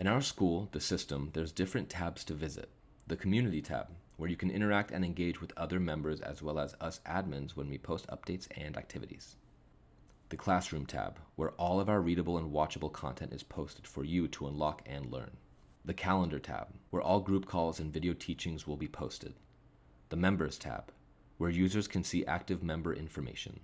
In our school, the system, there's different tabs to visit. The Community tab, where you can interact and engage with other members as well as us admins when we post updates and activities. The Classroom tab, where all of our readable and watchable content is posted for you to unlock and learn. The Calendar tab, where all group calls and video teachings will be posted. The Members tab, where users can see active member information.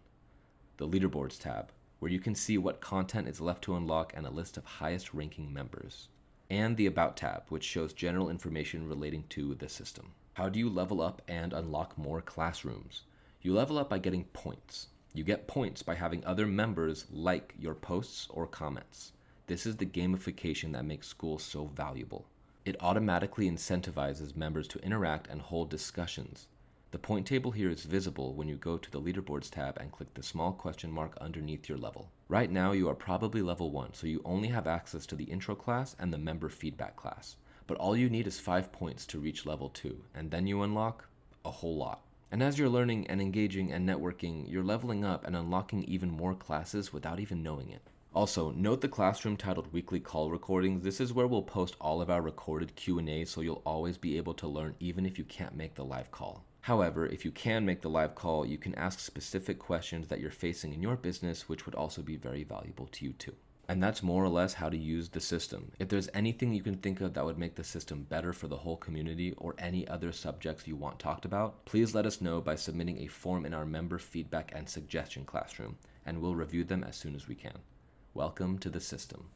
The Leaderboards tab, where you can see what content is left to unlock and a list of highest ranking members. And the About tab, which shows general information relating to the system. How do you level up and unlock more classrooms? You level up by getting points. You get points by having other members like your posts or comments. This is the gamification that makes Skool so valuable. It automatically incentivizes members to interact and hold discussions. The point table here is visible when you go to the Leaderboards tab and click the small question mark underneath your level. Right now you are probably level 1, so you only have access to the intro class and the member feedback class. But all you need is 5 points to reach level 2, and then you unlock a whole lot. And as you're learning and engaging and networking, you're leveling up and unlocking even more classes without even knowing it. Also, note the classroom titled Weekly Call Recordings. This is where we'll post all of our recorded Q&As, so you'll always be able to learn even if you can't make the live call. However, if you can make the live call, you can ask specific questions that you're facing in your business, which would also be very valuable to you too. And that's more or less how to use the system. If there's anything you can think of that would make the system better for the whole community or any other subjects you want talked about, please let us know by submitting a form in our member feedback and suggestion classroom, and we'll review them as soon as we can. Welcome to the system.